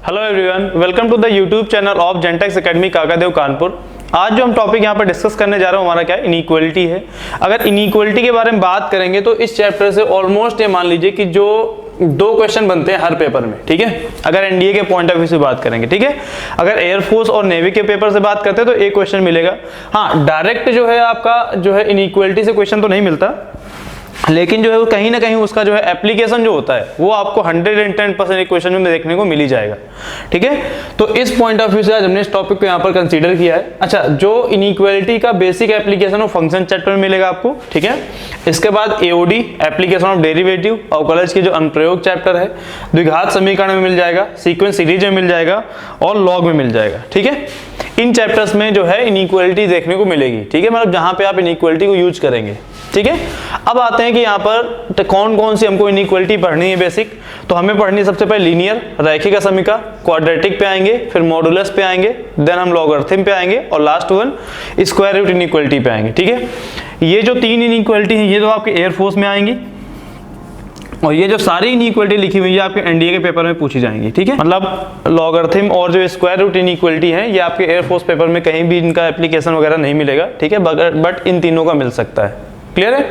Hello everyone, welcome to the YouTube channel of Gentex academy Kakadeo Kanpur. आज जो हम topic यहाँ पर डिस्कस करने जा रहे हैं हमारा क्या है, इनइक्वलिटी है। अगर इनइक्वलिटी के बारे में बात करेंगे तो इस चैप्टर से ऑलमोस्ट ये मान लीजिए कि जो 2 क्वेश्चन बनते हैं हर पेपर में, ठीक है। अगर एनडीए के पॉइंट ऑफ व्यू से बात करेंगे, ठीक है। अगर एयरफोर्स और नेवी के पेपर से बात करते हैं तो एक क्वेश्चन मिलेगा। हाँ, डायरेक्ट जो है आपका जो है इनइक्वलिटी से क्वेश्चन तो नहीं मिलता, लेकिन जो है वो कहीं ना कहीं उसका जो है एप्लीकेशन जो होता है वो आपको 110% एक क्वेश्चन में देखने को मिल ही जाएगा, ठीक है। तो इस पॉइंट ऑफ व्यू से आज हमने इस टॉपिक को यहाँ पर कंसीडर किया है। अच्छा, जो इनइक्वालिटी का बेसिक एप्लीकेशन वो फंक्शन चैप्टर में मिलेगा आपको, ठीक है। इसके बाद एओडी एप्लीकेशन ऑफ डेरिवेटिव और कॉलेज की जो अनुप्रयोग चैप्टर है, द्विघात समीकरण में मिल जाएगा, सीक्वेंस सीरीज में मिल जाएगा और लॉग में मिल जाएगा, ठीक है। इन चैप्टर्स में जो है इनइक्वालिटी देखने को मिलेगी, ठीक है, मतलब जहां पे आप इनइक्वालिटी को यूज करेंगे, ठीक है। अब आते हैं कि यहाँ पर कौन कौन सी हमको इनइक्वालिटी पढ़नी है बेसिक। तो हमें पढ़नी है सबसे पहले लीनियर रैखिक समीकरण, क्वाड्रेटिक पे आएंगे, फिर मॉडुलस पे आएंगे, देन हम लॉगरिथम पे आएंगे और last one square root inequality पे आएंगे, ठीक है। ये जो 3 इनइक्वालिटी है ये तो आपके एयरफोर्स में आएंगी और ये जो सारी इनइक्वालिटी लिखी हुई है आपके एनडीए के पेपर में पूछी जाएंगी, ठीक है। मतलब लॉगरिथम और जो स्क्वायर रूट इनइक्वालिटी है ये आपके एयरफोर्स पेपर में कहीं भी इनका एप्लीकेशन वगैरह नहीं मिलेगा, ठीक है, बट इन तीनों का मिल सकता है। क्लियर है?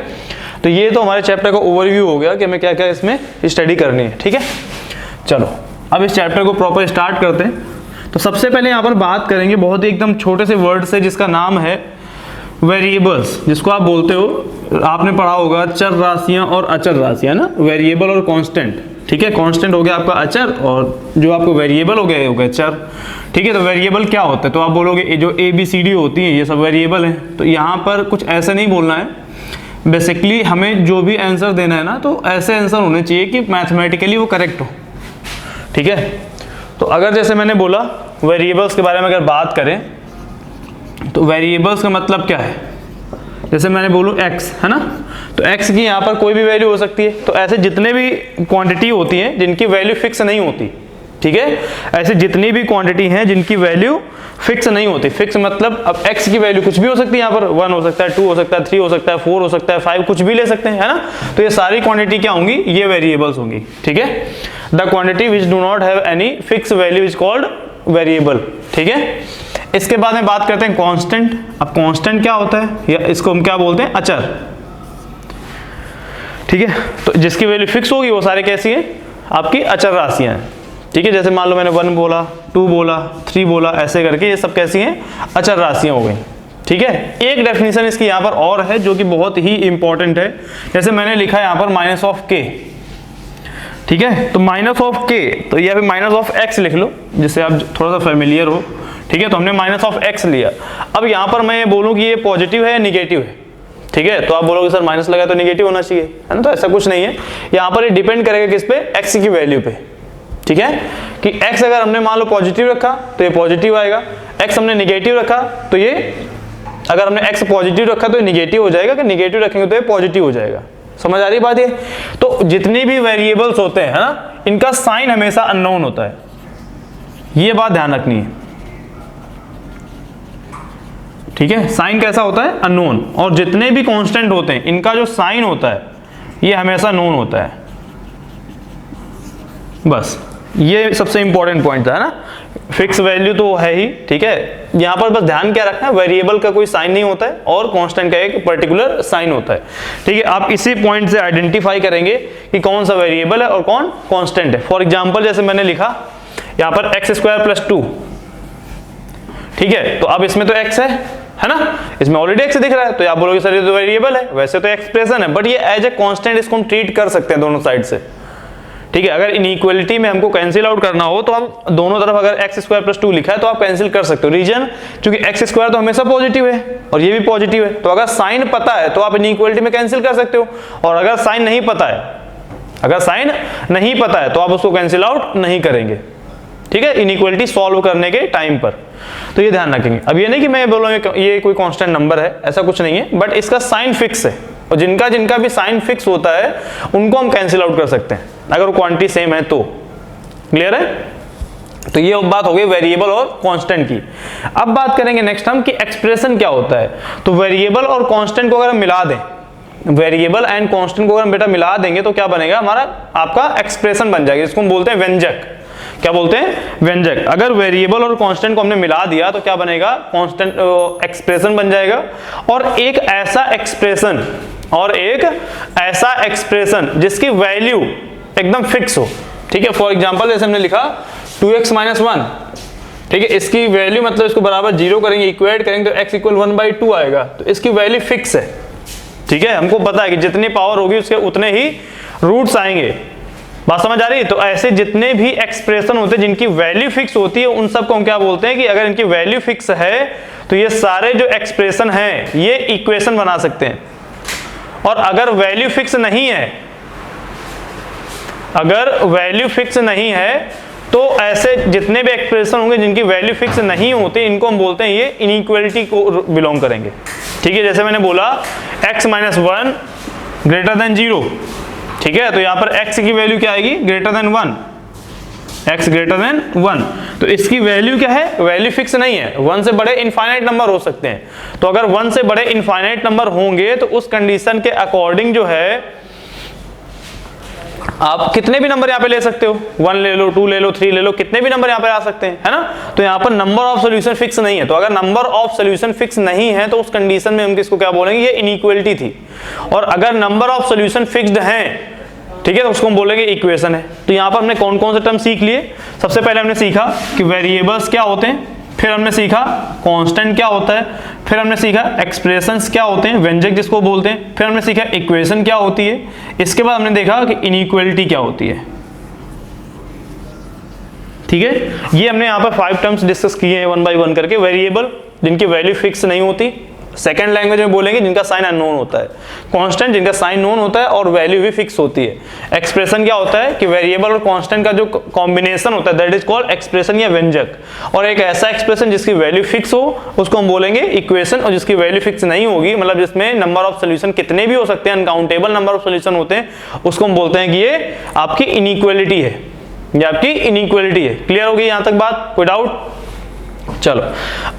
तो ये तो हमारे चैप्टर का ओवरव्यू हो गया कि हमें क्या क्या इसमें स्टडी करनी है, ठीक है। चलो अब इस चैप्टर को प्रॉपर स्टार्ट करते हैं। तो सबसे पहले यहाँ पर बात करेंगे बहुत ही एकदम छोटे से वर्ड से जिसका नाम है वेरिएबल्स, जिसको आप बोलते हो, आपने पढ़ा होगा चर राशियां और अचर राशियां ना, वेरिएबल और कांस्टेंट, ठीक है। कांस्टेंट हो गया आपका अचर और जो आपको वेरिएबल हो गया चर, ठीक है। तो वेरिएबल क्या होता है, तो आप बोलोगे जो ABCD होती है ये सब वेरिएबल है। तो यहाँ पर कुछ ऐसा नहीं बोलना है, बेसिकली हमें जो भी आंसर देना है ना तो ऐसे आंसर होने चाहिए कि मैथमेटिकली वो करेक्ट हो, ठीक है। तो अगर जैसे मैंने बोला वेरिएबल्स के बारे में अगर बात करें तो वेरिएबल्स का मतलब क्या है, जैसे मैंने बोलूँ x है ना, तो x की यहाँ पर कोई भी वैल्यू हो सकती है। तो ऐसे जितने भी क्वांटिटी होती हैं जिनकी वैल्यू फिक्स नहीं होती, ठीक है, ऐसे जितनी भी क्वांटिटी हैं जिनकी वैल्यू फिक्स नहीं होती। फिक्स मतलब अब x की वैल्यू कुछ भी हो सकती है, यहाँ पर 1 हो सकता है, 2 हो सकता है, 3 हो सकता है, 4 हो सकता है, 5 कुछ भी ले सकते हैं, है ना। तो ये सारी क्वांटिटी क्या होंगी, ये वेरिएबल्स होंगी, ठीक है। The quantity which do not have any fix value is called variable, ठीक है। इसके बाद में बात करते हैं कांस्टेंट। अब कांस्टेंट क्या होता है, या इसको हम क्या बोलते हैं, अचर, ठीक है। तो जिसकी वैल्यू फिक्स होगी वो सारे कैसी है, आपकी अचर राशियां हैं, ठीक है। जैसे मान लो मैंने 1 बोला, 2 बोला, 3 बोला, ऐसे करके ये सब कैसी हैं, अचर राशियां हो गई, ठीक है। एक डेफिनेशन इसकी यहाँ पर और है जो कि बहुत ही इंपॉर्टेंट है। जैसे मैंने लिखा है यहाँ पर माइनस ऑफ k, ठीक है। तो माइनस ऑफ k, तो यहाँ पे माइनस ऑफ x लिख लो जिससे आप थोड़ा सा फेमिलियर हो, ठीक है। तो हमने माइनस ऑफ x लिया। अब यहाँ पर मैं ये बोलूँ कि ये पॉजिटिव है या निगेटिव है, ठीक है। तो आप बोलोगे सर माइनस लगा तो निगेटिव होना चाहिए, है ना। तो ऐसा कुछ नहीं है, यहाँ पर ये डिपेंड करेगा किस पे, x की वैल्यू पे, ठीक है। कि x अगर हमने मान लो पॉजिटिव रखा तो ये पॉजिटिव आएगा, x हमने निगेटिव रखा तो ये, अगर हमने x पॉजिटिव रखा तो ये निगेटिव हो जाएगा, कि निगेटिव रखेंगे तो ये पॉजिटिव हो जाएगा। समझ आ रही बात ये? तो जितने भी वेरिएबल्स होते हैं, है ना, इनका साइन हमेशा अननोन होता है, ये बात ध्यान रखनी है, ठीक है। साइन कैसा होता है, अननोन। और जितने भी कांस्टेंट होते हैं इनका जो साइन होता है ये हमेशा नोन होता है। बस ये सबसे इंपॉर्टेंट पॉइंट था, है ना। फिक्स वैल्यू तो है ही, ठीक है। यहाँ पर बस ध्यान क्या रखना है, वेरिएबल का कोई साइन नहीं होता है और कांस्टेंट का एक पर्टिकुलर साइन होता है, ठीक है। आप इसी पॉइंट से आइडेंटिफाई करेंगे कि कौन सा वेरिएबल है और कौन कांस्टेंट है। फॉर एग्जांपल जैसे मैंने लिखा यहाँ पर x² + 2, ठीक है। तो अब इसमें तो x है ना, इसमें ऑलरेडी x दिख रहा है, तो आप बोलोगे सर ये तो वेरिएबल है, वैसे तो एक्सप्रेशन है, बट ये एज ए कांस्टेंट इसको हम ट्रीट कर सकते हैं दोनों साइड से, ठीक है। अगर इनइक्वालिटी में हमको कैंसिल आउट करना हो तो हम दोनों तरफ अगर x² + 2 लिखा है तो आप कैंसिल कर सकते हो। रीजन क्योंकि x² तो हमेशा पॉजिटिव है और ये भी पॉजिटिव है, तो अगर साइन पता है तो आप इनइक्वालिटी में कैंसिल कर सकते हो, और अगर साइन नहीं पता है, अगर साइन नहीं पता है तो आप उसको कैंसिल आउट नहीं करेंगे, ठीक है, इनइक्वालिटी सॉल्व करने के टाइम पर। तो ये ध्यान रखेंगे। अब ये नहीं कि मैं बोलूँगा ये कोई कांस्टेंट नंबर है, ऐसा कुछ नहीं है, बट इसका साइन फिक्स है और जिनका जिनका भी साइन फिक्स होता है उनको हम कैंसिल आउट कर सकते हैं अगर वो क्वांटिटी सेम है तो। क्लियर है? तो ये बात हो गई वेरिएबल और कांस्टेंट की। अब बात करेंगे नेक्स्ट हम कि एक्सप्रेशन क्या होता है। तो वेरिएबल और कांस्टेंट को अगर हम मिला दें, वेरिएबल एंड कांस्टेंट को अगर हम बेटा मिला देंगे तो क्या बनेगा, हमारा आपका एक्सप्रेशन बन जाएगा, जिसको हम बोलते हैं व्यंजक। क्या बोलते हैं, व्यंजक। अगर वेरिएबल और कांस्टेंट को हमने मिला दिया तो क्या बनेगा, कांस्टेंट एक्सप्रेशन बन जाएगा। और एक ऐसा एक्सप्रेशन जिसकी वैल्यू एकदम फिक्स हो, ठीक है। फॉर एग्जांपल जैसे हमने लिखा 2x - 1, ठीक है, इसकी वैल्यू मतलब इसको बराबर 0 करेंगे, इक्वेट करेंगे तो x = 1/2 आएगा, तो इसकी वैल्यू फिक्स है, ठीक है। हमको पता है कि जितनी पावर होगी उसके उतने ही रूट्स आएंगे। बात समझ आ रही है? तो ऐसे जितने भी एक्सप्रेशन होते हैं जिनकी वैल्यू फिक्स होती है उन सबको हम क्या बोलते हैं कि अगर इनकी वैल्यू फिक्स है तो ये सारे जो एक्सप्रेशन हैं ये इक्वेशन बना सकते हैं। और अगर वैल्यू फिक्स नहीं है, तो ऐसे जितने भी एक्सप्रेशन होंगे जिनकी वैल्यू फिक्स नहीं होती इनको हम बोलते हैं ये इनइक्वालिटी को बिलोंग करेंगे, ठीक है। जैसे मैंने बोला x - 1 > 0, ठीक है, तो यहां पर x की वैल्यू क्या आएगी, >1, x >1, तो इसकी वैल्यू क्या है, वैल्यू फिक्स नहीं है, 1 से बड़े इनफाइनाइट नंबर हो सकते हैं। तो अगर 1 से बड़े इनफाइनाइट नंबर होंगे तो उस कंडीशन के अकॉर्डिंग जो है आप कितने भी नंबर यहाँ पे ले सकते हो, 1 ले लो, 2 ले लो, 3 ले लो, कितने भी नंबर यहाँ पे आ सकते हैं, है ना। तो यहाँ पर नंबर ऑफ सॉल्यूशन फिक्स नहीं है। तो अगर नंबर ऑफ सॉल्यूशन फिक्स नहीं है तो उस कंडीशन में हम किसको क्या बोलेंगे, ये इनइक्वालिटी थी। और अगर नंबर ऑफ सॉल्यूशन फिक्स्ड हैं, ठीक है, तो उसको हम बोलेंगे इक्वेशन है। तो यहाँ पर हमने कौन कौन से टर्म सीख लिए, सबसे पहले हमने सीखा कि वेरिएबल्स क्या होते हैं, फिर हमने सीखा कांस्टेंट क्या होता है, फिर हमने सीखा एक्सप्रेशंस क्या होते हैं, व्यंजक जिसको बोलते हैं, फिर हमने सीखा इक्वेशन क्या होती है, इसके बाद हमने देखा कि इनइक्वालिटी क्या होती है, ठीक है। ये हमने यहाँ पर 5 टर्म्स डिस्कस किए हैं 1 by 1 करके। वेरिएबल जिनकी वैल्यू फिक्स नहीं होती, सेकंड लैंग्वेज में बोलेंगे जिनका साइन अननोन होता है, कांस्टेंट जिनका साइन नोन होता है और वैल्यू भी फिक्स होती है। एक्सप्रेशन क्या होता है कि वेरिएबल और कांस्टेंट का जो कॉम्बिनेशन होता है दैट इज कॉल्ड एक्सप्रेशन या व्यंजक। और एक ऐसा एक्सप्रेशन जिसकी वैल्यू फिक्स हो उसको हम बोलेंगे इक्वेशन, और जिसकी वैल्यू फिक्स नहीं होगी मतलब जिसमें नंबर ऑफ सोल्यूशन कितने भी हो सकते हैं, अनकाउंटेबल नंबर ऑफ सोल्यूशन होते हैं, उसको हम बोलते हैं कि ये आपकी इनइक्वालिटी है, ये आपकी इनइक्वालिटी है। क्लियर होगी यहां तक बात, कोई डाउट? चलो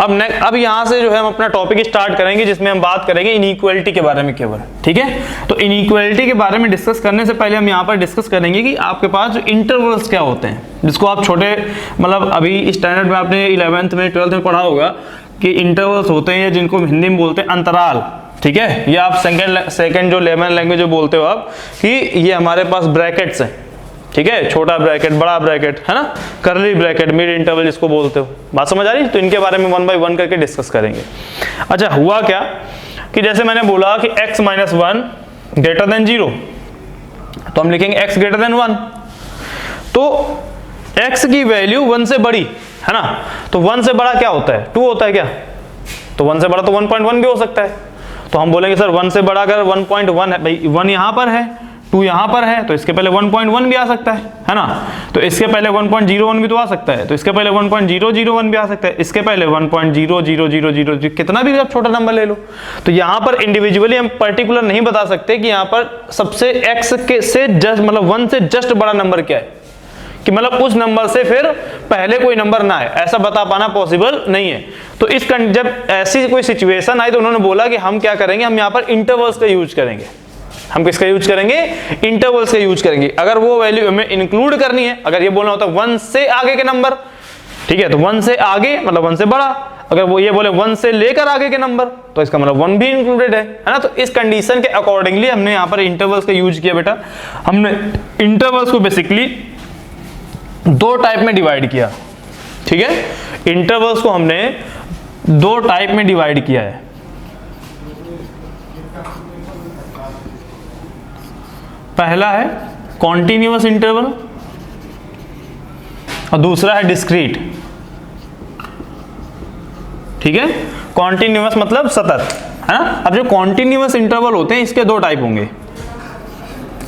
अब यहां से जो है हम अपना टॉपिक स्टार्ट करेंगे जिसमें हम बात करेंगे इनइक्वालिटी के बारे में केवल, ठीक है। तो इनइक्वालिटी के बारे में डिस्कस करने से पहले हम यहां पर डिस्कस करेंगे कि आपके पास जो इंटरवल्स क्या होते हैं, जिसको आप छोटे मतलब अभी स्टैंडर्ड में आपने 11th में 12th में पढ़ा होगा कि इंटरवल्स होते हैं जिनको हिंदी में बोलते हैं अंतराल, ठीक है। या आप सेकंड जो लेमन लैंग्वेज जो बोलते हो आप कि ये हमारे पास ब्रैकेट्स हैं, ठीक है, छोटा ब्रैकेट, बड़ा ब्रैकेट, है ना, करली ब्रैकेट, मिड इंटरवल जिसको बोलते हो। बात समझ आ रही है? तो इनके बारे में 1 by 1 करके डिस्कस करेंगे। अच्छा, हुआ क्या कि जैसे मैंने बोला कि x - 1 > 0, तो हम लिखेंगे x > 1, तो x की वैल्यू 1 से बड़ी है ना, तो 1 से बड़ा क्या होता है, 2 होता है क्या, तो 1 से बड़ा तो 1.1 भी हो सकता है। तो हम बोलेंगे सर 1 से बड़ा अगर 1.1 है, भाई 1 यहां पर है, 2 यहां पर है, तो इसके पहले 1.1 भी आ सकता है ना, तो इसके पहले 1.01 भी तो आ सकता है, तो इसके पहले 1.001 भी आ सकता है, इसके पहले 1.00000 कितना भी आप छोटा नंबर ले लो। तो यहां पर इंडिविजुअली हम पर्टिकुलर नहीं बता सकते कि यहां पर सबसे x के से जस्ट मतलब 1 से जस्ट बड़ा नंबर क्या है, कि मतलब उस नंबर से फिर पहले कोई नंबर ना है, ऐसा बता पाना पॉसिबल नहीं है। तो जब ऐसी कोई सिचुएशन आई तो उन्होंने बोला कि हम क्या करेंगे, हम यहाँ पर इंटरवल्स का यूज करेंगे। हम किसका यूज करेंगे, इंटरवल्स का यूज करेंगे। अगर वो वैल्यू हमें इंक्लूड करनी है, अगर ये बोलना होता है 1 से आगे के नंबर, ठीक है, तो 1 से आगे मतलब 1 से बड़ा, अगर वो ये बोले 1 से लेकर आगे के नंबर तो इसका मतलब 1 भी इंक्लूडेड है ना। तो इस कंडीशन के अकॉर्डिंगली हमने यहाँ पर इंटरवल्स का यूज किया। बेटा हमने इंटरवल्स को बेसिकली 2 टाइप में डिवाइड किया, ठीक है, इंटरवल्स को हमने 2 टाइप में डिवाइड किया है। पहला है कॉन्टिन्यूअस इंटरवल और दूसरा है डिस्क्रीट, ठीक है। कॉन्टिन्यूअस मतलब सतत, है ना। अब जो कॉन्टिन्यूअस इंटरवल होते हैं इसके 2 टाइप होंगे,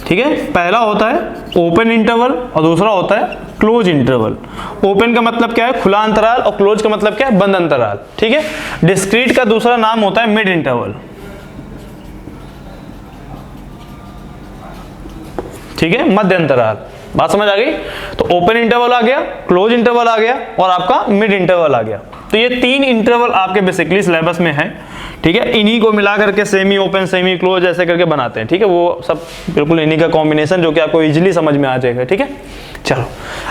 ठीक है। पहला होता है ओपन इंटरवल और दूसरा होता है क्लोज इंटरवल। ओपन का मतलब क्या है, खुला अंतराल, और क्लोज का मतलब क्या है, बंद अंतराल, ठीक है। डिस्क्रीट का दूसरा नाम होता है मिड इंटरवल, ठीक है, मध्य अंतराल। बात समझ आ गई? तो ओपन इंटरवल आ गया, क्लोज इंटरवल आ गया और आपका मिड इंटरवल आ गया। तो ये 3 इंटरवल आपके बेसिकली सिलेबस में है, ठीक है। इन्हीं को मिला करके सेमी ओपन सेमी क्लोज ऐसे करके बनाते हैं, ठीक है। वो सब बिल्कुल इन्हीं का कॉम्बिनेशन जो कि आपको इजीली समझ में आ जाएगा, ठीक है। चलो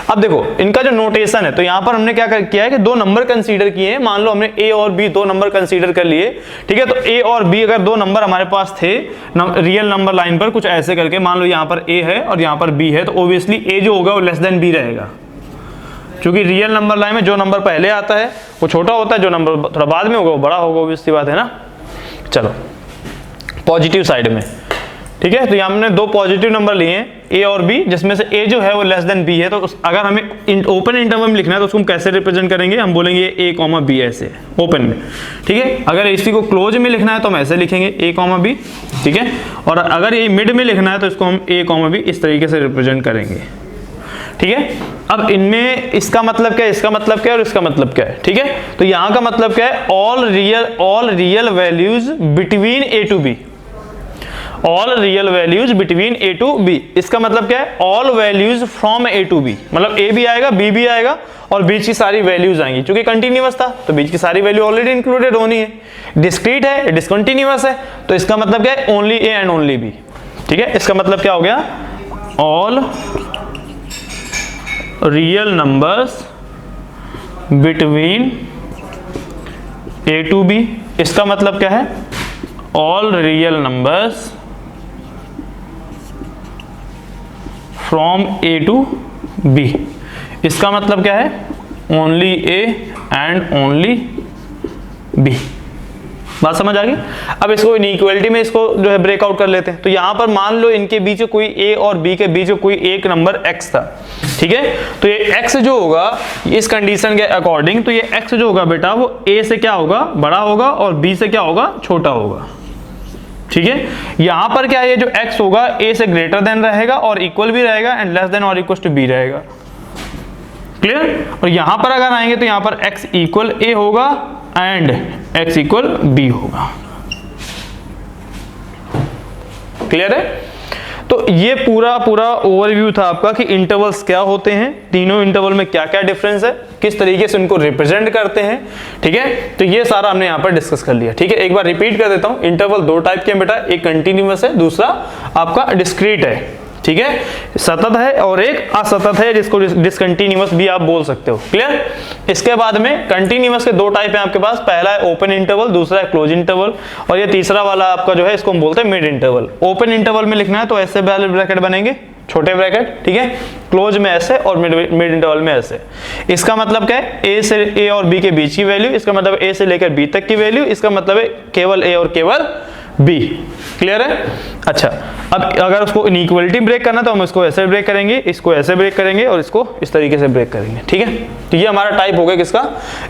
अब देखो इनका जो नोटेशन है, तो यहाँ पर हमने क्या किया है कि 2 नंबर कंसीडर किए हैं। मान लो हमने ए और बी 2 नंबर कंसीडर कर लिए, ठीक है। तो ए और बी अगर 2 नंबर हमारे पास थे रियल नंबर लाइन पर कुछ ऐसे करके, मान लो यहाँ पर ए है और यहाँ पर बी है, तो ऑब्वियसली ए जो होगा वो लेस देन बी रहेगा, क्योंकि रियल नंबर लाइन में जो नंबर पहले आता है वो छोटा होता है, जो नंबर थोड़ा बाद में होगा वो बड़ा होगा, ऑब्वियस सी बात है ना। चलो पॉजिटिव साइड में, ठीक है। तो यहाँ हमने 2 पॉजिटिव नंबर लिए हैं ए और बी, जिसमें से ए जो है वो लेस देन बी है। तो अगर हमें ओपन इंटरवल में लिखना है तो उसको हम कैसे रिप्रेजेंट करेंगे, हम बोलेंगे ए कॉमा बी ऐसे ओपन में, ठीक है। अगर इसी को क्लोज में लिखना है तो हम ऐसे लिखेंगे ए कॉमा बी, ठीक है। और अगर ये मिड में लिखना है तो इसको हम ए कॉमा बी इस तरीके से रिप्रेजेंट करेंगे, ठीक है। अब इनमें इसका मतलब क्या है, इसका मतलब क्या है और इसका मतलब क्या है, ठीक है। तो यहाँ का मतलब क्या है, all real values between A to B, all real values between A to B. इसका मतलब क्या है, all values from A to B, मतलब ए भी आएगा बी भी आएगा और बीच की सारी वैल्यूज आएंगी। क्योंकि कंटिन्यूअस था तो बीच की सारी वैल्यू ऑलरेडी इंक्लूडेड होनी है। डिस्क्रीट है, डिसकंटिन्यूअस है, तो इसका मतलब क्या है, only A and only B, ठीक है। इसका मतलब क्या हो गया, all real numbers between A to B. इसका मतलब क्या है, all real numbers from A to B. इसका मतलब क्या है, only A and only B. बात समझ आ गई। अब इसको इनइक्वालिटी में इसको जो है ब्रेकआउट कर लेते हैं। तो यहां पर मान लो इनके बीच कोई ए और बी के बीच कोई एक नंबर x था, ठीक है। तो ये x जो होगा इस कंडीशन के अकॉर्डिंग, तो ये x जो होगा बेटा वो a से क्या होगा, बड़ा होगा और b से क्या होगा, छोटा होगा, ठीक है। यहां पर क्या है, ये जो x होगा a से ग्रेटर देन रहेगा और इक्वल भी रहेगा एंड लेस देन और इक्वल टू b रहेगा, क्लियर। और यहां पर अगर आएंगे तो यहां पर x इक्वल a होगा एंड x इक्वल b होगा, क्लियर है। तो ये पूरा ओवरव्यू था आपका कि इंटरवल्स क्या होते हैं, तीनों इंटरवल में क्या क्या डिफरेंस है, किस तरीके से उनको रिप्रेजेंट करते हैं, ठीक है। तो ये सारा हमने यहाँ पर डिस्कस कर लिया, ठीक है। एक बार रिपीट कर देता हूँ, इंटरवल 2 टाइप के हैं बेटा, एक कंटिन्यूअस है, दूसरा आपका डिस्क्रीट है, ठीक है। सतत है और एक असतत है, जिसको डिसकंटिन्यूअस भी आप बोल सकते हो, क्लियर। इसके बाद में कंटिन्यूअस के 2 टाइप हैं आपके पास, पहला है ओपन इंटरवल, दूसरा है क्लोज इंटरवल, और ये तीसरा वाला आपका जो है इसको हम बोलते हैं मिड इंटरवल। ओपन इंटरवल में लिखना है तो ऐसे ब्रैकेट बनेंगे, छोटे ब्रैकेट, ठीक है। क्लोज में ऐसे और मिड इंटरवल में ऐसे। इसका मतलब क्या है, ए और बी के बीच की वैल्यू, इसका मतलब ए से लेकर बी तक की वैल्यू, इसका मतलब है केवल ए और केवल बी, क्लियर है। अच्छा, अब अगर उसको इनइक्वालिटी ब्रेक करना तो हम इसको ऐसे ब्रेक करेंगे, इसको ऐसे ब्रेक करेंगे और इसको इस तरीके से ब्रेक करेंगे, ठीक है। तो ये हमारा टाइप हो गया किसका,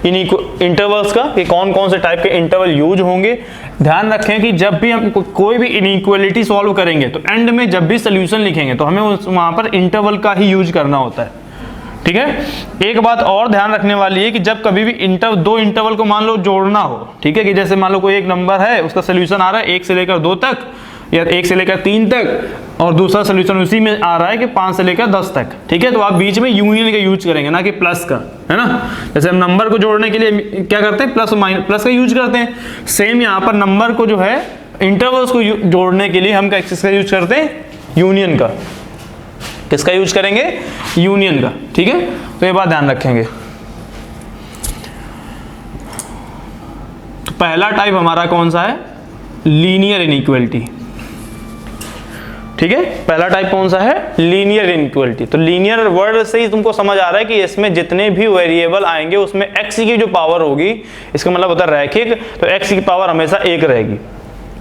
इंटरवल्स का, कि कौन कौन से टाइप के इंटरवल यूज होंगे। ध्यान रखें कि जब भी हम कोई भी इनइक्वालिटी सॉल्व करेंगे तो एंड में जब भी सोल्यूशन लिखेंगे तो हमें वहां पर इंटरवल का ही यूज करना होता है, ठीक है। एक बात और ध्यान रखने वाली है कि जब कभी भी दो इंटरवल को मान लो जोड़ना हो, ठीक है, कि जैसे मान लो कोई एक नंबर है उसका सोल्यूशन आ रहा है 1 से लेकर 2 तक या 1 से लेकर 3 तक और दूसरा सोल्यूशन उसी में आ रहा है कि 5 से लेकर 10 तक, ठीक है। तो आप बीच में यूनियन का यूज करेंगे, ना कि प्लस का, है ना। जैसे हम नंबर को जोड़ने के लिए क्या करते हैं, प्लस का यूज करते हैं। सेम यहाँ पर नंबर को जो है इंटरवल्स को जोड़ने के लिए हम किसका यूज करते हैं, यूनियन का। किसका यूज करेंगे, यूनियन का, ठीक है। तो ये बात ध्यान रखेंगे। तो पहला टाइप हमारा कौन सा है, लीनियर इनइक्वालिटी, ठीक है। पहला टाइप कौन सा है, लीनियर इनइक्वालिटी। तो लीनियर वर्ड से ही तुमको समझ आ रहा है कि इसमें जितने भी वेरिएबल आएंगे उसमें x की जो पावर होगी, इसका मतलब होता है रैखिक, तो x की पावर हमेशा 1 रहेगी,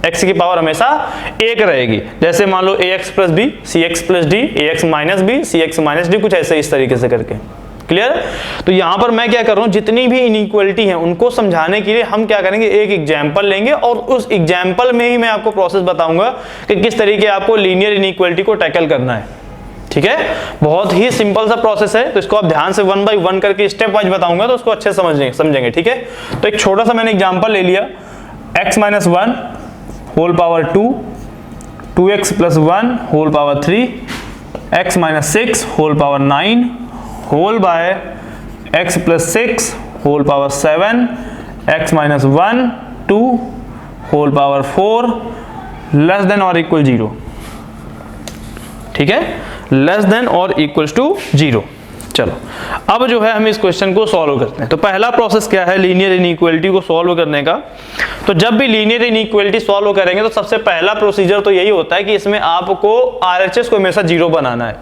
x की पावर हमेशा 1 रहेगी। जैसे मान लो ax plus b, cx plus d, ax minus b, cx minus d, कुछ ऐसे इस तरीके से करके, क्लियर। तो यहां पर मैं क्या कर रहा हूं, जितनी भी इनइक्वालिटी है उनको समझाने के लिए हम क्या करेंगे, एक एग्जाम्पल लेंगे और उस एग्जाम्पल में ही मैं आपको प्रोसेस बताऊंगा कि किस तरीके आपको लीनियर इनइक्वालिटी को टैकल करना है, ठीक है। बहुत ही सिंपल सा प्रोसेस है, तो इसको आप ध्यान से 1 बाय 1 करके स्टेप वाइज बताऊंगा तो उसको अच्छे समझेंगे, ठीक है। तो एक छोटा सा मैंने एग्जाम्पल ले लिया, x minus 1 whole power 2, 2x plus 1 whole power 3, x minus 6 whole power 9 whole by x plus 6 whole power 7 x minus 1 2 whole power 4 less than और इक्वल 0। ठीक है, लेस देन और इक्वल्स टू 0। चलो अब जो है हम इस क्वेश्चन को सॉल्व करते हैं। तो पहला प्रोसेस क्या है लीनियर इनइक्वालिटी को सॉल्व करने का। तो जब भी लीनियर इनइक्वालिटी सॉल्व करेंगे तो सबसे पहला प्रोसीजर तो यही होता है कि इसमें आपको RHS को हमेशा 0 बनाना है।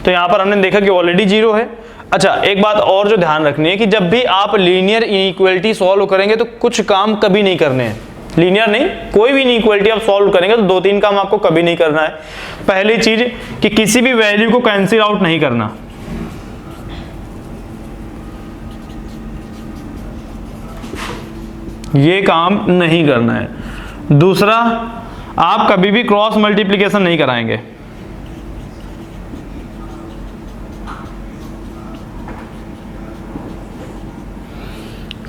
तो यहाँ पर हमने देखा कि ऑलरेडी 0 है। अच्छा, एक बात और जो ध्यान रखनी है कि जब भी आप लीनियर इनइक्वालिटी सॉल्व करेंगे तो कुछ काम कभी नहीं करने हैं, लीनियर नहीं, कोई भी इनइक्वालिटी आप सॉल्व करेंगे तो 2-3 काम आपको कभी नहीं करना है। पहली चीज कि किसी भी वैल्यू को कैंसिल आउट नहीं करना। ये काम नहीं करना है। दूसरा, आप कभी भी क्रॉस मल्टीप्लिकेशन नहीं कराएंगे।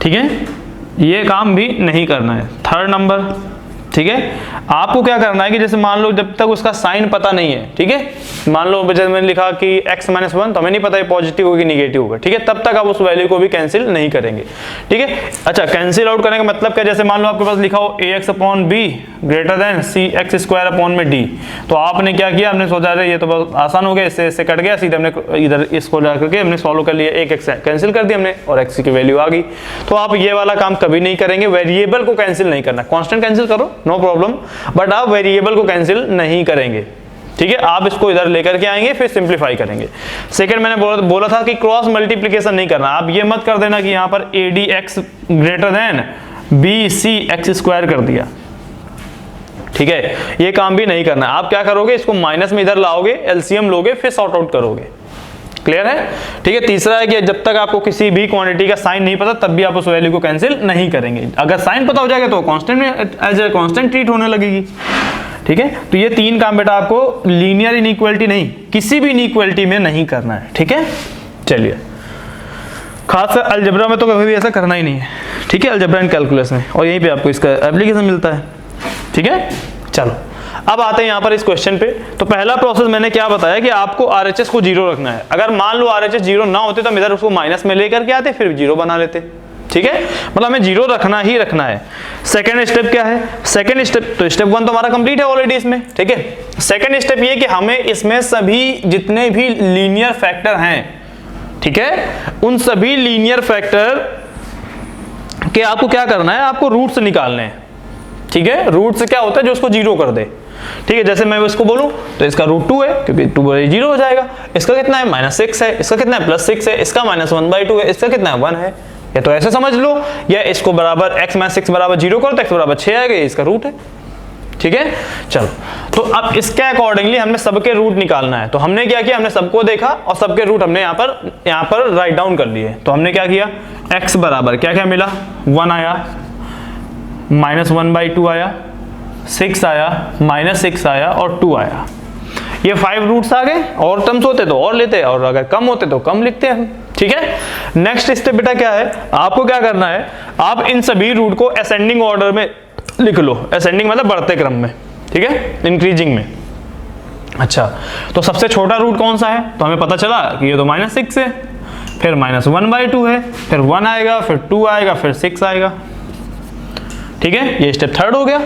ठीक है, ये काम भी नहीं करना है। थर्ड नंबर, ठीक है, आपको क्या करना है कि जैसे मान लो जब तक उसका साइन पता नहीं है, ठीक है, मान लो जैसे मैंने लिखा कि x माइनस 1, तो हमें नहीं पता है पॉजिटिव होगी निगेटिव होगा, ठीक है, तब तक आप उस वैल्यू को भी कैंसिल नहीं करेंगे। ठीक है, अच्छा, कैंसिल आउट करने का मतलब क्या, जैसे मान लो आपके पास लिखा हो ax upon b greater than cx square upon में d, तो आपने क्या किया, हमने सोचा ये तो बहुत आसान हो गया, इससे कट गया, सीधे हमने इधर इसको ला करके हमने सॉल्व कर लिया, एक x कैंसिल कर दिया हमने और x की वैल्यू आ गई। तो आप ये वाला काम कभी नहीं करेंगे, वेरिएबल को कैंसिल नहीं करना। कांस्टेंट कैंसिल करो, नो प्रॉब्लम, बट आप वेरिएबल को कैंसिल नहीं करेंगे। ठीक है, आप इसको इधर लेकर के आएंगे, फिर सिंप्लीफाई करेंगे। सेकंड, मैंने बोला था कि क्रॉस मल्टीप्लिकेशन नहीं करना। आप ये मत कर देना कि यहां पर ADX greater than BCX square कर दिया। ठीक है, ये काम भी नहीं करना। आप क्या करोगे, इसको माइनस में इधर लाओगे, एलसीएम लोगे, फिर सॉर्ट आउट करोगे। क्लियर है? ठीक है, तीसरा है कि जब तक आपको किसी भी क्वांटिटी का साइन नहीं पता तब भी आप उस वैल्यू को कैंसिल नहीं करेंगे। अगर साइन पता हो जाएगा तो कांस्टेंट में एज ए कांस्टेंट ट्रीट होने लगेगी। ठीक है, तो ये 3 काम बेटा आपको लीनियर इनइक्वालिटी नहीं, किसी भी इनइक्वालिटी में नहीं करना है। ठीक है, चलिए, खासकर अलजेब्रा में तो कभी भी ऐसा करना ही नहीं है। ठीक है, अलजेब्रा एंड कैलकुलस में, और यहीं पे आपको इसका एप्लीकेशन मिलता है। ठीक है, चलो अब आते हैं यहाँ पर इस क्वेश्चन पे। तो पहला प्रोसेस मैंने क्या बताया कि आपको RHS को 0 रखना है। अगर मान लो RHS 0 ना होते तो हम इधर उसको माइनस में लेकर के आते, फिर 0 बना लेते। ठीक है, मतलब हमें 0 रखना ही रखना है। सेकंड स्टेप क्या है, सेकंड स्टेप, तो स्टेप 1 तो हमारा कंप्लीट है ऑलरेडी इसमें। ठीक है, सेकंड स्टेप ये कि हमें इसमें सभी जितने भी लीनियर फैक्टर हैं, ठीक है, उन सभी लीनियर फैक्टर के आपको क्या करना है, आपको रूट्स निकालने हैं। ठीक है, रूट से क्या होता है, जो उसको 0 कर दे। ठीक है, जैसे मैं इसको बोलूं तो इसका रूट 2 है, क्योंकि 2 0 हो जाएगा। इसका कितना है, -6 है। इसका कितना है, +6 है। इसका -1/2 है। इसका कितना है, 1 है। या तो ऐसे समझ लो, या इसको बराबर x - 6 बराबर 0 करो तो x बराबर 6 आएगा, इसका रूट है। ठीक है, चलो, तो अब इसके अकॉर्डिंगली हमें सबके रूट निकालना है। तो हमने क्या किया, हमने सबको देखा और सबके रूट हमने यहाँ पर राइट डाउन कर लिए। तो हमने क्या किया, x बराबर क्या क्या मिला, 1 आया, -1/2 आया, 6 आया, -6 आया और 2 आया। ये 5 रूट्स आ गए। और टर्म्स होते तो और लेते, और अगर कम होते तो कम लिखते हैं हम। ठीक है, नेक्स्ट स्टेप बेटा क्या है, आपको क्या करना है, आप इन सभी रूट को असेंडिंग ऑर्डर में लिख लो। असेंडिंग मतलब बढ़ते क्रम में, ठीक है, इंक्रीजिंग में। अच्छा, तो सबसे छोटा रूट कौन सा है, तो हमें पता चला कि ये तो -6 है, फिर -1/2 है, फिर 1 आएगा, फिर 2 आएगा, फिर 6 आएगा। ठीक है, ये स्टेप थर्ड हो गया।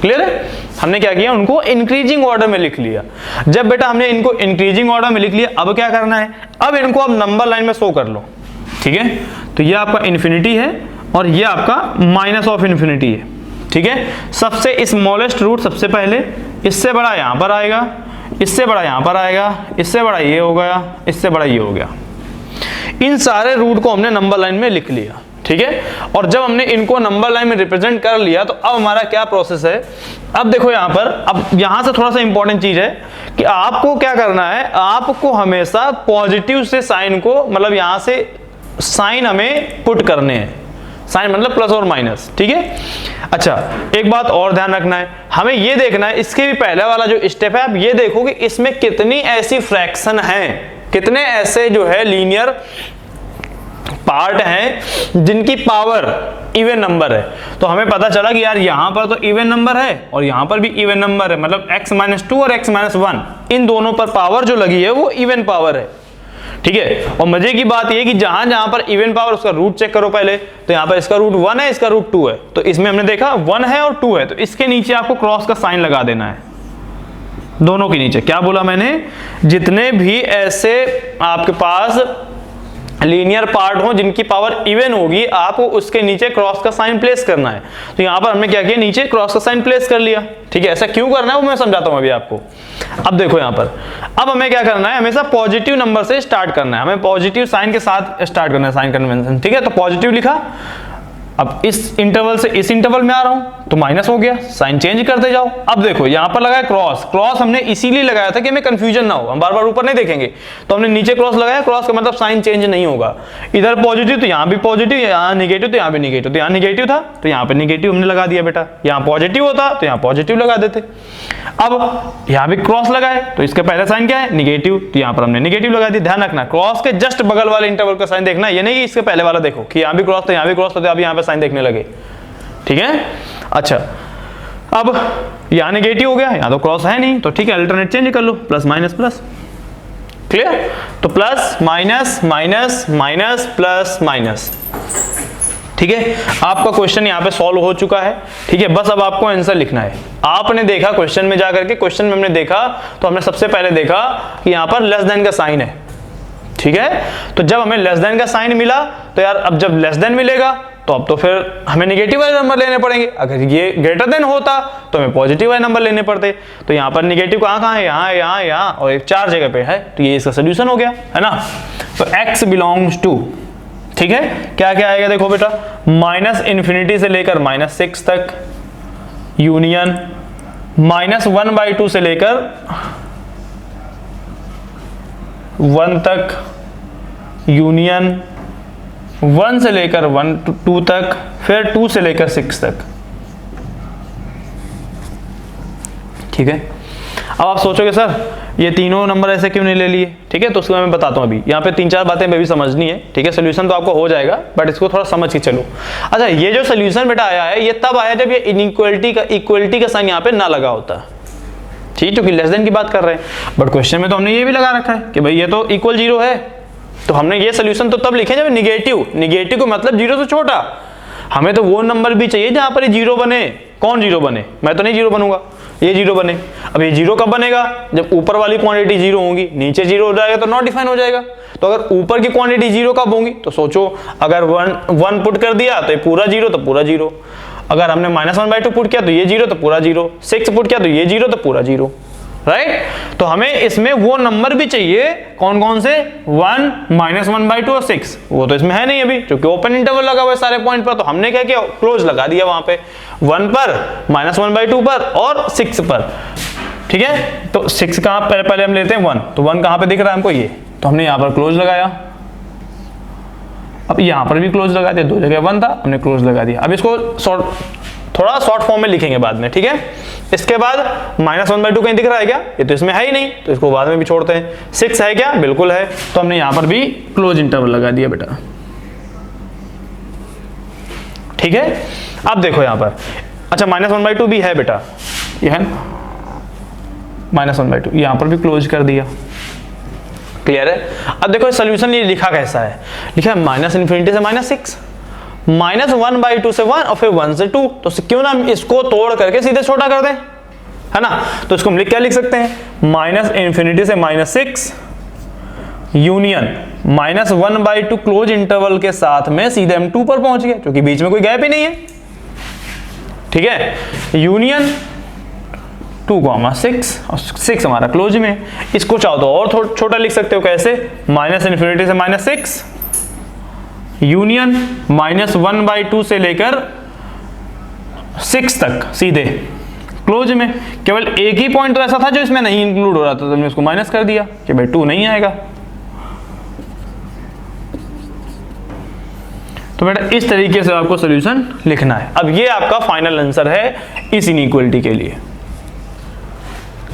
क्लियर है, हमने क्या किया, उनको इंक्रीजिंग ऑर्डर में लिख लिया। जब बेटा हमने इनको इंक्रीजिंग ऑर्डर में लिख लिया, अब क्या करना है, अब इनको आप नंबर लाइन में शो कर लो। ठीक है, तो ये आपका इन्फिनिटी है और ये आपका -∞ है। ठीक है, सबसे स्मॉलेस्ट रूट सबसे पहले, इससे बड़ा यहां पर आएगा, इससे बड़ा यहां पर आएगा, इससे बड़ा ये हो गया, इससे बड़ा ये हो गया। इन सारे रूट को हमने नंबर लाइन में लिख लिया। ठीक है, और जब हमने इनको नंबर लाइन में रिप्रेजेंट कर लिया तो अब हमारा क्या प्रोसेस है, अब देखो यहां पर, अब यहां से थोड़ा सा इंपॉर्टेंट चीज है कि आपको क्या करना है, आपको हमेशा पॉजिटिव से साइन को, मतलब यहां से साइन हमें पुट करने हैं। साइन मतलब प्लस और माइनस। ठीक है, अच्छा, एक बात और ध्यान रखना है, हमें ये देखना है, इसके भी पहले वाला जो स्टेप है, आप ये देखो कि इसमें कितनी ऐसी फ्रैक्शन है, कितने ऐसे जो है लीनियर पार्ट हैं जिनकी पावर इवन नंबर है। तो हमें पता चला कि यार यहां पर तो इवन नंबर है और यहां पर भी इवन नंबर है, मतलब x - 2 और x - 1, इन दोनों पर पावर जो लगी है वो इवन पावर है। ठीक है। और मजे की बात ये कि जहां जहां पर इवन पावर उसका रूट चेक करो पहले, तो यहां पर इसका रूट 1 है, इसका रूट 2 है, तो इसमें हमने देखा 1 है और 2 है, तो इसके नीचे आपको क्रॉस का साइन लगा देना है, दोनों के नीचे। क्या बोला मैंने, जितने भी ऐसे आपके पास लीनियर पार्ट हो जिनकी पावर इवन होगी, आपको उसके नीचे क्रॉस का साइन प्लेस करना है। तो यहां पर हमने क्या किया, नीचे क्रॉस का साइन प्लेस कर लिया। ठीक है, ऐसा क्यों करना है वो मैं समझाता हूं अभी आपको। अब देखो यहां पर, अब हमें क्या करना है, हमेशा पॉजिटिव नंबर से स्टार्ट करना है, हमें पॉजिटिव साइन के साथ स्टार्ट करना है, साइन कन्वेंशन। ठीक है, तो पॉजिटिव लिखा, अब इस इंटरवल से इस इंटरवल में आ रहा हूं तो माइनस हो गया, साइन चेंज करते जाओ। अब देखो यहां पर लगाया क्रॉस, क्रॉस हमने इसीलिए लगाया था कि हमें कंफ्यूजन ना हो, हम बार बार ऊपर नहीं देखेंगे, तो हमने नीचे क्रॉस लगाया, क्रॉस का मतलब साइन चेंज नहीं होगा। इधर पॉजिटिव तो यहां भी पॉजिटिव, यहां निगेटिव तो यहां भी निगेटिव, तो यहां निगेटिव था तो यहां पे निगेटिव हमने लगा दिया बेटा, यहां पॉजिटिव होता तो यहां पॉजिटिव लगा देते। अब यहां भी क्रॉस लगाए तो इसका पहला साइन क्या है, निगेटिव, तो यहां पर हमने निगेटिव लगा दिया। ध्यान रखना क्रॉस के जस्ट बगल वाले इंटरवल का साइन देखना, ये नहीं कि इसके पहले वाला देखो कि यहां भी क्रॉस था यहां भी क्रॉस था तो आप यहां पे साइन देखने लगे। ठीक है, अच्छा अब यहां नेगेटिव हो गया, यहां तो क्रॉस है नहीं, तो ठीक है अल्टरनेट चेंज कर लो, प्लस माइनस प्लस। क्लियर, तो plus minus minus minus plus minus. ठीक है, आपका क्वेश्चन यहां पे सॉल्व हो चुका है। ठीक है, बस अब आपको आंसर लिखना है। आपने देखा क्वेश्चन में जाकर के, क्वेश्चन में हमने देखा तो हमने सबसे पहले देखा कि यहां पर लेस देन का साइन है। ठीक है, तो जब हमें लेस देन का साइन मिला तो यार अब जब लेस देन मिलेगा तो अब तो फिर हमें नेगेटिव वाले नंबर लेने पड़ेंगे। अगर ये ग्रेटर देन होता तो हमें पॉजिटिव वाले नंबर लेने पड़ते। तो यहाँ पर नेगेटिव कहाँ है, यहाँ यहाँ यहाँ और एक 4 जगह पे है, तो ये इसका सोल्यूशन हो गया है ना। तो x बिलोंग्स टू, ठीक है, क्या क्या आएगा देखो बेटा, -∞ से लेकर -6 तक यूनियन, -1/2 से लेकर 1 तक यूनियन, 1 से लेकर 2 तक, फिर 2 से लेकर 6 तक। ठीक है, अब आप सोचोगे सर ये तीनों नंबर ऐसे क्यों नहीं ले लिए। ठीक है, तो उसको मैं बताता हूं। अभी यहाँ पे 3-4 बातें मैं भी समझनी है। ठीक है, सोल्यूशन तो आपको हो जाएगा बट इसको थोड़ा समझ के चलो। अच्छा, ये जो सोल्यूशन बेटा आया है ये तब आया जब ये इक्वलिटी का साइन यहाँ पे ना लगा होता। ठीक है, क्योंकि लेस देन की बात कर रहे हैं, बट क्वेश्चन में तो हमने ये भी लगा रखा है कि भाई ये तो इक्वल 0 है, तो हमने ये सोल्यूशन तो तब लिखे जब निगेटिव को मतलब 0 से छोटा। हमें तो वो नंबर भी चाहिए जहां पर ये 0 बने। कौन 0 बने, मैं तो नहीं 0 बनूंगा, ये 0 बने। अब ये 0 कब बनेगा, जब ऊपर वाली क्वांटिटी 0 होगी, नीचे 0 हो जाएगा तो नॉट डिफाइन हो जाएगा। तो अगर ऊपर की क्वांटिटी 0 कब होंगी, तो सोचो अगर 1 पुट कर दिया तो ये पूरा 0 तो पूरा 0, अगर हमने -1/2 पुट किया तो ये 0 तो पूरा 0, 6 पुट किया तो ये 0 तो पूरा 0, राइट। तो हमें इसमें वो नंबर भी चाहिए, कौन कौन से, 1, -1/2 और 6। वो तो इसमें है नहीं अभी क्योंकि ओपन इंटरवल लगा हुआ है सारे पॉइंट पर। तो हमने क्या किया, क्लोज लगा दिया वहां पे, 1 पर, -1/2 पर और 6 पर। ठीक है, तो 6 कहां पहले हम लेते हैं 1, तो 1 कहां पे दिख रहा है हमको, ये, तो हमने यहां पर क्लोज लगाया। अब यहां पर भी क्लोज लगा दिया, 2 जगह 1 था, हमने क्लोज लगा दिया। अब इसको थोड़ा शॉर्ट फॉर्म में लिखेंगे बाद में। ठीक है, इसके बाद -1/2 कहीं दिख रहा है क्या, ये तो इसमें है ही नहीं, तो इसको बाद में भी छोड़ते हैं। 6 है क्या, बिल्कुल है, तो हमने यहां पर भी क्लोज इंटरवल लगा दिया बेटा। ठीक है, अब देखो यहां पर, अच्छा -1/2 भी है बेटा, ये है -1/2, यहां पर भी क्लोज कर दिया। क्लियर है। अब देखो सोल्यूशन ये लिखा कैसा है, लिखा है -∞ से -6, -1/2 से 1 और फिर 1 से 2। तो क्यों ना हम इसको तोड़ करके सीधे छोटा कर दें, है ना। तो इसको हम क्या लिख सकते हैं, -∞ से -6 यूनियन -1/2 क्लोज इंटरवल के साथ में सीधे हम 2 पर पहुंच गए क्योंकि बीच में कोई गैप ही नहीं है। ठीक है, यूनियन 2,6 और 6 हमारा क्लोज में। इसको चाहो तो और छोटा लिख सकते हो, कैसे, -∞ से -6 यूनियन -1/2 से लेकर 6 तक सीधे क्लोज में। केवल एक ही पॉइंट तो ऐसा था जो इसमें नहीं इंक्लूड हो रहा था, तो हमने उसको माइनस कर दिया कि भाई 2 नहीं आएगा। तो बेटा इस तरीके से आपको सॉल्यूशन लिखना है। अब ये आपका फाइनल आंसर है इस इनइक्वालिटी के लिए।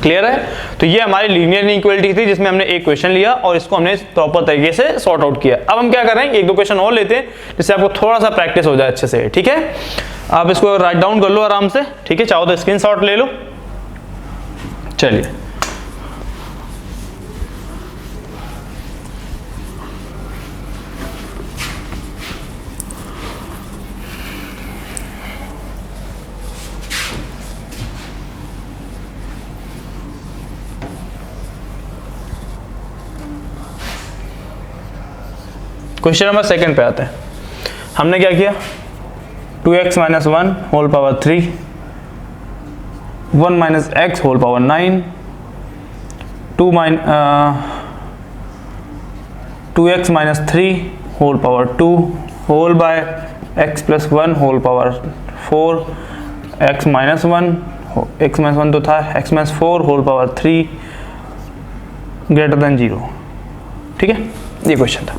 क्लियर है। तो ये हमारी लीनियर इनइक्वालिटी थी जिसमें हमने एक क्वेश्चन लिया और इसको हमने प्रॉपर तरीके से सॉर्ट आउट किया। अब हम क्या कर रहे हैं, 1-2 क्वेश्चन और लेते हैं जिससे आपको थोड़ा सा प्रैक्टिस हो जाए अच्छे से। ठीक है, आप इसको राइट डाउन कर लो आराम से। ठीक है, चाहो तो स्क्रीनशॉट ले लो। चलिए क्वेश्चन नंबर सेकंड पे आते हैं। हमने क्या किया, 2x minus 1 whole power 3, 1 minus x whole power 9, 2x minus 3 whole power 2 whole by x plus 1 whole power 4, x minus 1 तो था, x minus 4 whole power 3 greater than 0। ठीक है, ये क्वेश्चन था।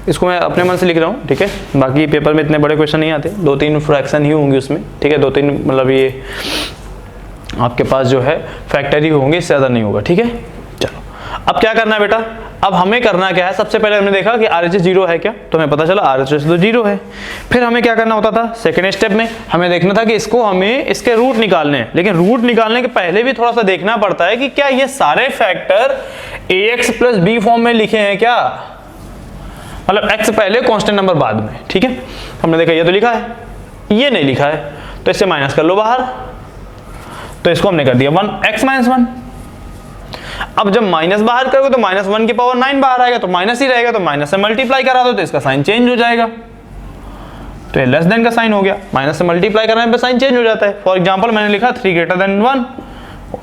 इसको मैं अपने मन से लिख रहा हूँ, ठीक है। बाकी पेपर में इतने बड़े क्वेश्चन नहीं आते, 2-3 फ्रैक्शन ही होंगे उसमें, ठीक है। 2-3 मतलब ये आपके पास जो है फैक्टर ही होंगे, इससे ज़्यादा नहीं होगा, ठीक है। चलो अब क्या करना है बेटा, अब हमें करना क्या है, सबसे पहले हमने देखा कि RHS 0 है क्या, तो हमें पता चला RHS तो 0 है। फिर हमें क्या करना होता था, सेकेंड स्टेप में हमें देखना था कि इसको हमें इसके रूट निकालने हैं। लेकिन रूट निकालने के पहले भी थोड़ा सा देखना पड़ता है कि क्या ये सारे factor ax plus b form में लिखे हैं क्या, मतलब x पहले कांस्टेंट नंबर बाद में, ठीक है। हमने देखा ये तो लिखा है, ये नहीं लिखा है, तो इससे माइनस कर लो बाहर, तो इसको हमने कर दिया 1x माइनस 1। अब जब माइनस बाहर करोगे तो माइनस 1 की पावर 9 बाहर आएगा, तो माइनस ही रहेगा, तो माइनस से मल्टीप्लाई करा दो तो इसका साइन चेंज हो जाएगा, तो ये लेस देन का साइन हो गया। माइनस से मल्टीप्लाई कराने पे साइन चेंज हो जाता है। फॉर एग्जांपल मैंने लिखा 3 ग्रेटर देन 1,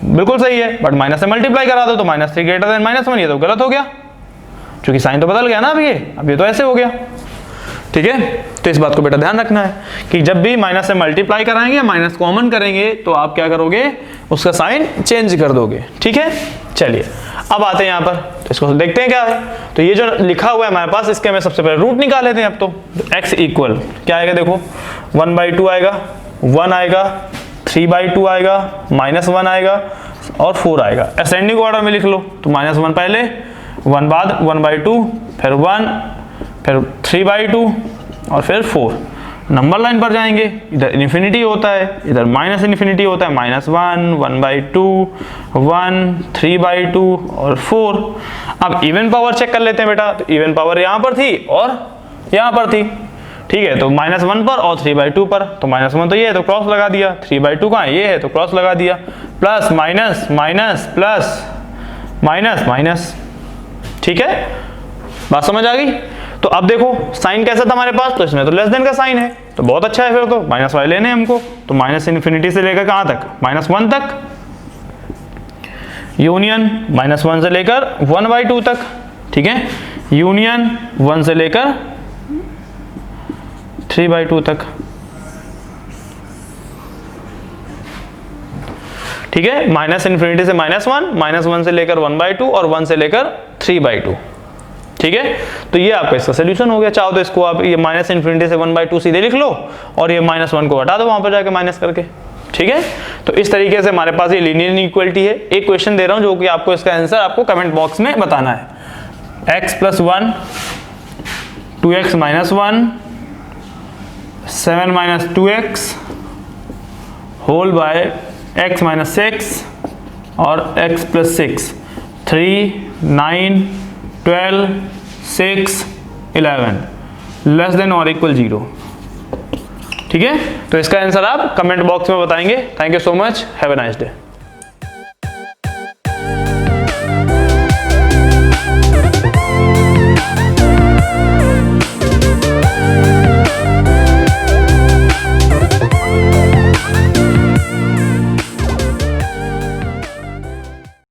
बिल्कुल सही है, बट माइनस से मल्टीप्लाई करा दो तो माइनस 3 ग्रेटर देन माइनस 1, ये तो गलत हो गया, क्योंकि साइन तो बदल गया ना अब ये तो ऐसे हो गया, ठीक है। तो इस बात को बेटा ध्यान रखना है कि जब भी माइनस से मल्टीप्लाई कराएंगे, माइनस कॉमन करेंगे, तो आप क्या करोगे, उसका साइन चेंज कर दोगे, ठीक है। चलिए अब आते हैं यहाँ पर, तो इसको देखते हैं क्या है। तो ये जो लिखा हुआ है हमारे पास, इसके हमें सबसे पहले रूट निकाल लेते हैं। अब तो x इक्वल क्या आएगा, देखो 1/2 आएगा, 1 आएगा, 3/2 आएगा, -1 आएगा और 4 आएगा। असेंडिंग ऑर्डर में लिख लो, तो -1 पहले, 1 बाद, 1/2, फिर 1, फिर 3/2 और फिर 4। नंबर लाइन पर जाएंगे, इधर इन्फिनिटी होता है, इधर माइनस इन्फिनिटी होता है, -1, 1/2, 1, 3/2 और 4। अब इवन पावर चेक कर लेते हैं बेटा, तो इवन पावर यहाँ पर थी और यहाँ पर थी, ठीक है। तो -1 पर और 3/2 पर, तो -1 तो ये है तो क्रॉस लगा दिया, 3/2 कहाँ है, ये है तो क्रॉस लगा दिया, plus minus minus plus minus minus, ठीक है। बात समझ आ गई। तो अब देखो साइन कैसा था हमारे पास, तो इसमें तो लेस देन का साइन है, तो बहुत अच्छा है, फिर तो माइनस वाले लेने हमको, तो माइनस इन्फिनिटी से लेकर कहाँ तक, -1 तक, यूनियन -1 से लेकर 1/2 तक, ठीक है, यूनियन 1 से लेकर 3/2 तक, ठीक है। माइनस इन्फिनिटी से -1 से लेकर 1/2 और 1 से लेकर 3/2, ठीक है। तो ये आपका इसका सोल्यूशन हो गया। चाहो तो इसको आप ये माइनस इन्फिनिटी से 1/2 सीधे लिख लो और ये -1 को हटा दो वहां पर जाके माइनस करके, ठीक है। तो इस तरीके से हमारे पास ये लीनियर इनइक्वालिटी है। एक क्वेश्चन दे रहा हूं जो कि आपको इसका आंसर आपको कमेंट बॉक्स में बताना है। x + 1, 2x - 1, 7 - 2x whole by x - 6 और x + 6, 3, 9, 12, 6, 11 लेस देन और इक्वल 0, ठीक है। तो इसका आंसर आप कमेंट बॉक्स में बताएंगे। Thank you so much, have a nice day.